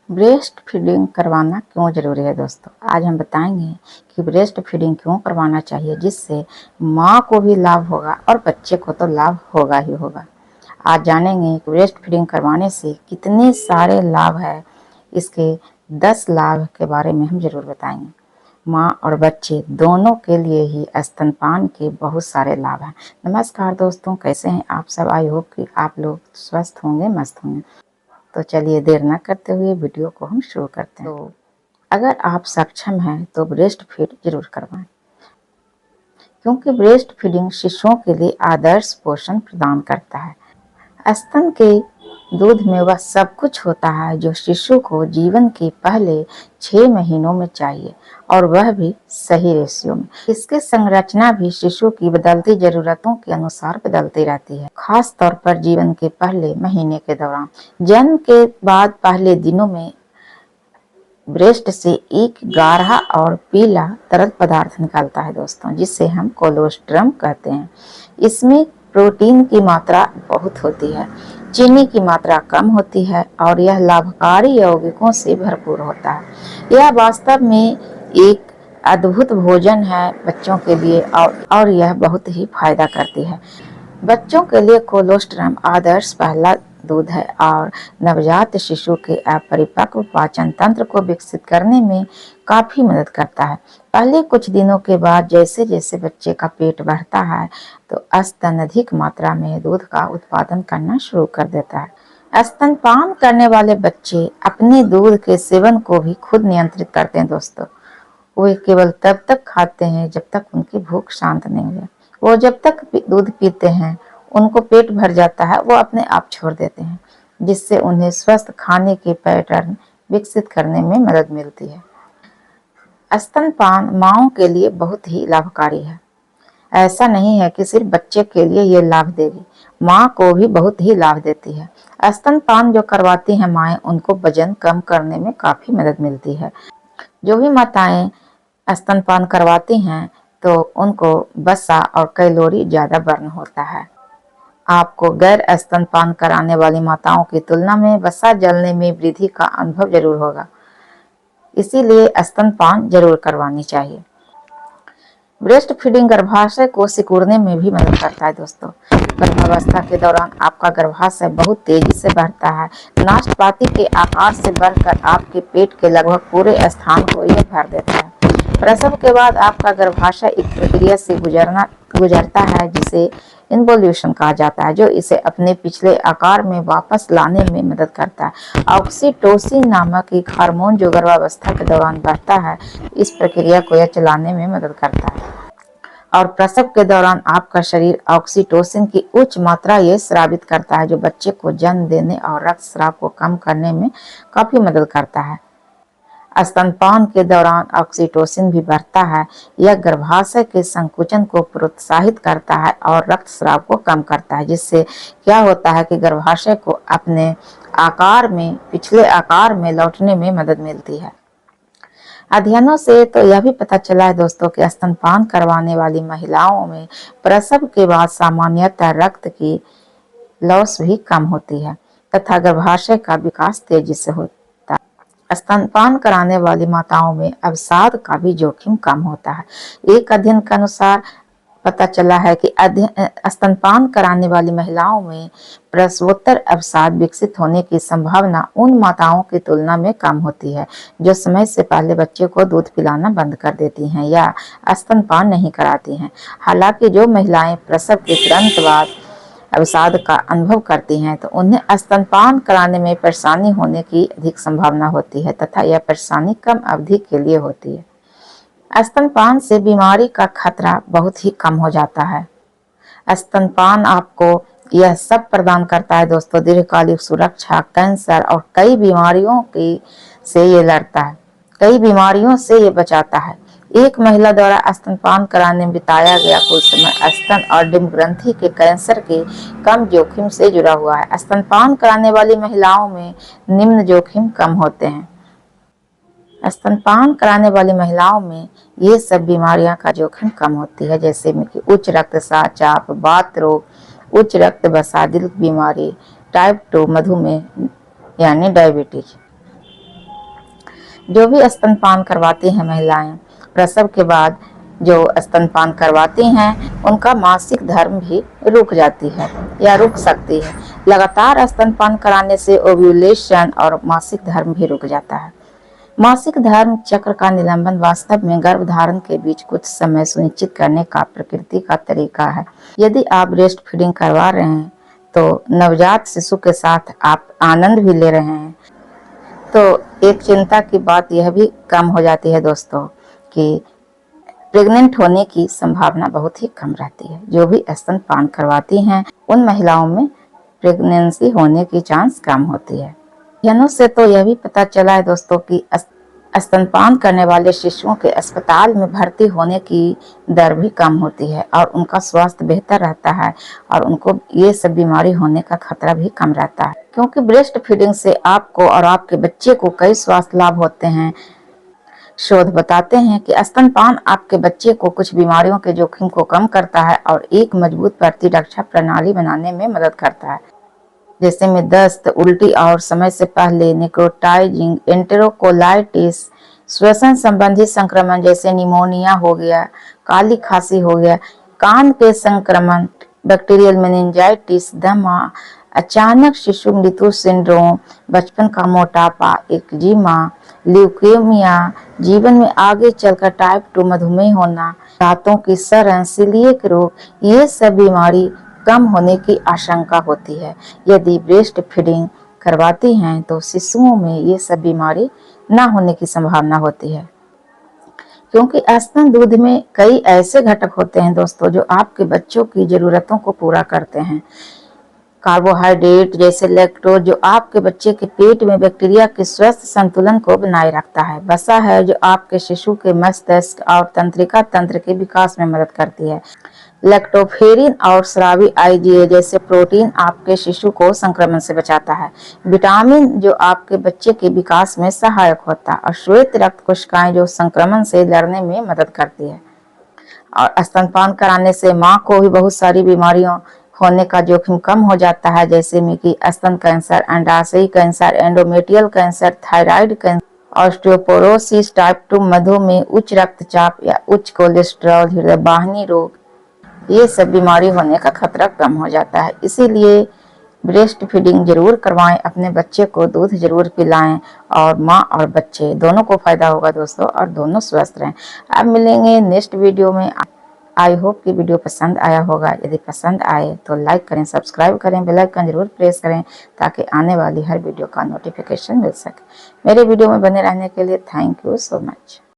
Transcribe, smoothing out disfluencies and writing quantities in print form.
Breast feeding करवाना क्यों ज़रूरी है दोस्तों। आज हम बताएंगे कि ब्रेस्ट फीडिंग क्यों करवाना चाहिए, जिससे माँ को भी लाभ होगा और बच्चे को तो लाभ होगा ही होगा। आज जानेंगे कि ब्रेस्ट फीडिंग करवाने से कितने सारे लाभ है। इसके 10 लाभ के बारे में हम ज़रूर बताएंगे। माँ और बच्चे दोनों के लिए ही स्तनपान के बहुत सारे लाभ हैं। नमस्कार दोस्तों, कैसे हैं आप सब। आई होप कि आप लोग स्वस्थ होंगे, मस्त होंगे। तो चलिए देर न करते हुए वीडियो को हम शुरू करते हैं। तो अगर आप सक्षम हैं तो ब्रेस्ट फीड जरूर करवाएं, क्योंकि ब्रेस्ट फीडिंग शिशुओं के लिए आदर्श पोषण प्रदान करता है। स्तन के दूध में वह सब कुछ होता है जो शिशु को जीवन के पहले 6 महीनों में चाहिए, और वह भी सही रेशियो में। इसकी संरचना भी शिशु की बदलती जरूरतों के अनुसार बदलती रहती है, खास तौर पर जीवन के पहले महीने के दौरान। जन्म के बाद पहले दिनों में ब्रेस्ट से एक गाढ़ा और पीला तरल पदार्थ निकलता है दोस्तों, जिसे हम कोलोस्ट्रम कहते हैं। इसमें प्रोटीन की मात्रा बहुत होती है, चीनी की मात्रा कम होती है, और यह लाभकारी यौगिकों से भरपूर होता है। यह वास्तव में एक अद्भुत भोजन है बच्चों के लिए, और यह बहुत ही फायदा करती है। बच्चों के लिए कोलोस्ट्रम आदर्श पहला दूध है, और नवजात शिशु के अपरिपक्व पाचन तंत्र को विकसित करने में काफी मदद करता है। पहले कुछ दिनों के बाद जैसे जैसे बच्चे का पेट बढ़ता है, तो स्तन अधिक मात्रा में दूध का उत्पादन करना शुरू कर देता है। स्तनपान करने वाले बच्चे अपने दूध के सेवन को भी खुद नियंत्रित करते हैं दोस्तों। वे केवल तब तक खाते हैं जब तक उनकी भूख शांत नहीं हुई। वो जब तक दूध पीते हैं, उनको पेट भर जाता है, वो अपने आप छोड़ देते हैं, जिससे उन्हें स्वस्थ खाने के पैटर्न विकसित करने में मदद मिलती है। स्तनपान माँओं के लिए बहुत ही लाभकारी है। ऐसा नहीं है कि सिर्फ बच्चे के लिए ये लाभ देगी, माँ को भी बहुत ही लाभ देती है। स्तनपान जो करवाती हैं माएँ, उनको वजन कम करने में काफी मदद मिलती है। जो भी माताएं स्तनपान करवाती हैं, तो उनको वसा और कैलोरी ज्यादा बर्न होता है। आपको गैर स्तनपान कराने वाली माताओं की तुलना में वसा जलने में वृद्धि का अनुभव जरूर होगा, इसीलिए स्तनपान जरूर करवानी चाहिए। ब्रेस्ट फीडिंग गर्भाशय को सिकुड़ने में भी मदद करता है दोस्तों। गर्भावस्था के दौरान आपका गर्भाशय बहुत तेजी से बढ़ता है। नाशपाती के आकार से बढ़कर आपके पेट के लगभग पूरे स्थान को यह भर देता है। प्रसव के बाद आपका गर्भाशय एक प्रक्रिया से गुजरता है, जिसे इन्वोल्यूशन कहा जाता है, जो इसे अपने पिछले आकार में वापस लाने में मदद करता है। ऑक्सीटोसिन नामक एक हार्मोन जो गर्भावस्था के दौरान बढ़ता है, इस प्रक्रिया को यह चलाने में मदद करता है। और प्रसव के दौरान आपका शरीर ऑक्सीटोसिन की उच्च मात्रा ये स्रावित करता है, जो बच्चे को जन्म देने और रक्तस्राव को कम करने में काफी मदद करता है। स्तनपान के दौरान ऑक्सीटोसिन भी बढ़ता है। यह गर्भाशय के संकुचन को प्रोत्साहित करता है और रक्तस्राव को कम करता है, जिससे क्या होता है कि गर्भाशय को अपने आकार में, पिछले आकार में लौटने में मदद मिलती है। अध्ययनों से तो यह भी पता चला है दोस्तों कि स्तनपान करवाने वाली महिलाओं में प्रसव के बाद सामान्यतः रक्त की लॉस भी कम होती है, तथा गर्भाशय का विकास तेजी से होता है। स्तनपान कराने वाली माताओं में अवसाद का भी जोखिम कम होता है। एक अध्ययन के अनुसार पता चला है कि स्तनपान कराने वाली महिलाओं में प्रसवोत्तर अवसाद विकसित होने की संभावना उन माताओं की तुलना में कम होती है जो समय से पहले बच्चे को दूध पिलाना बंद कर देती हैं या स्तनपान नहीं कराती हैं। हालांकि जो महिलाएं प्रसव के तुरंत बाद अवसाद का अनुभव करती हैं, तो उन्हें स्तनपान कराने में परेशानी होने की अधिक संभावना होती है, तथा यह परेशानी कम अवधि के लिए होती है। स्तनपान से बीमारी का खतरा बहुत ही कम हो जाता है। स्तनपान आपको यह सब प्रदान करता है दोस्तों, दीर्घकालिक सुरक्षा, कैंसर और कई बीमारियों से ये लड़ता है, कई बीमारियों से ये बचाता है। एक महिला द्वारा स्तनपान कराने में बिताया गया कुल समय स्तन और डिम्ब ग्रंथि के कैंसर के कम जोखिम से जुड़ा हुआ है। स्तनपान कराने वाली महिलाओं में निम्न जोखिम कम होते हैं। स्तनपान कराने वाली महिलाओं में ये सब बीमारियां का जोखिम कम होती है, जैसे कि उच्च रक्तचाप, वात रोग, उच्च रक्त वसा, दिल की बीमारी, टाइप 2 मधुमेह यानी डायबिटीज। जो भी स्तनपान करवाती हैं महिलाएं, प्रसव के बाद जो स्तनपान करवाती हैं उनका मासिक धर्म भी रुक जाती है या रुक सकती है। लगातार स्तनपान कराने से ओव्यूलेशन और मासिक धर्म भी रुक जाता है। मासिक धर्म चक्र का निलंबन वास्तव में गर्भधारण के बीच कुछ समय सुनिश्चित करने का प्रकृति का तरीका है। यदि आप ब्रेस्ट फीडिंग करवा रहे हैं तो नवजात शिशु के साथ आप आनंद भी ले रहे हैं, तो एक चिंता की बात यह भी कम हो जाती है दोस्तों कि प्रेग्नेंट होने की संभावना बहुत ही कम रहती है। जो भी स्तनपान करवाती हैं उन महिलाओं में प्रेगनेंसी होने की चांस कम होती है। अध्ययनों से तो यह भी पता चला है दोस्तों कि स्तनपान करने वाले शिशुओं के अस्पताल में भर्ती होने की दर भी कम होती है और उनका स्वास्थ्य बेहतर रहता है और उनको ये सब बीमारी होने का खतरा भी कम रहता है, क्योंकि ब्रेस्ट फीडिंग से आपको और आपके बच्चे को कई स्वास्थ्य लाभ होते हैं। शोध बताते हैं कि स्तनपान आपके बच्चे को कुछ बीमारियों के जोखिम को कम करता है और एक मजबूत प्रतिरक्षा प्रणाली बनाने में मदद करता है, जैसे में दस्त, उल्टी और समय से पहले निक्रोटाइजिंग एंटेरोकोलाइटिस, श्वसन संबंधी संक्रमण जैसे निमोनिया हो गया, काली खांसी हो गया, कान के संक्रमण, बैक्टीरियल मेनिंजाइटिस, दमा, अचानक शिशु मृत्यु सिंड्रोम, बचपन का मोटापा, एक्जिमा, ल्यूकेमिया, जीवन में आगे चलकर टाइप 2 मधुमेह होना, दांतों की सड़न, सीलिएक रोग, ये सब बीमारी कम होने की आशंका होती है। यदि ब्रेस्ट फीडिंग करवाती हैं तो शिशुओं में ये सब बीमारी न होने की संभावना होती है, क्योंकि स्तन दूध में कई ऐसे घटक होते हैं दोस्तों जो आपके बच्चों की जरूरतों को पूरा करते हैं। कार्बोहाइड्रेट जैसे लैक्टोज जो आपके बच्चे के पेट में बैक्टीरिया के स्वस्थ संतुलन को बनाए रखता है। वसा है जो आपके शिशु के मस्तिष्क और तंत्रिका तंत्र के विकास में मदद करती है। लैक्टोफेरिन और स्रावी आईजीए जैसे प्रोटीन आपके शिशु को संक्रमण से बचाता है। विटामिन जो आपके बच्चे के विकास में सहायक होता है और श्वेत रक्त कोशिकाएं जो संक्रमण से लड़ने में मदद करती है। और स्तनपान कराने से माँ को भी बहुत सारी बीमारियों होने का जोखिम कम हो जाता है, जैसे में कि स्तन कैंसर, अंडाशय cancer, endometrial cancer, thyroid cancer, osteoporosis, type 2 मधुमेह, उच्च रक्तचाप या उच्च कोलेस्ट्रॉल, हृदय वाहिनी रोग, ये सब बीमारी होने का खतरा कम हो जाता है। इसीलिए ब्रेस्ट फीडिंग जरूर करवाएं, अपने बच्चे को दूध जरूर पिलाएं और माँ और बच्चे दोनों को फायदा होगा दोस्तों और दोनों स्वस्थ रहें। अब मिलेंगे नेक्स्ट वीडियो में। आई होप कि वीडियो पसंद आया होगा। यदि पसंद आए तो लाइक करें, सब्सक्राइब करें, बेल आइकन जरूर प्रेस करें ताकि आने वाली हर वीडियो का नोटिफिकेशन मिल सके। मेरे वीडियो में बने रहने के लिए थैंक यू सो मच।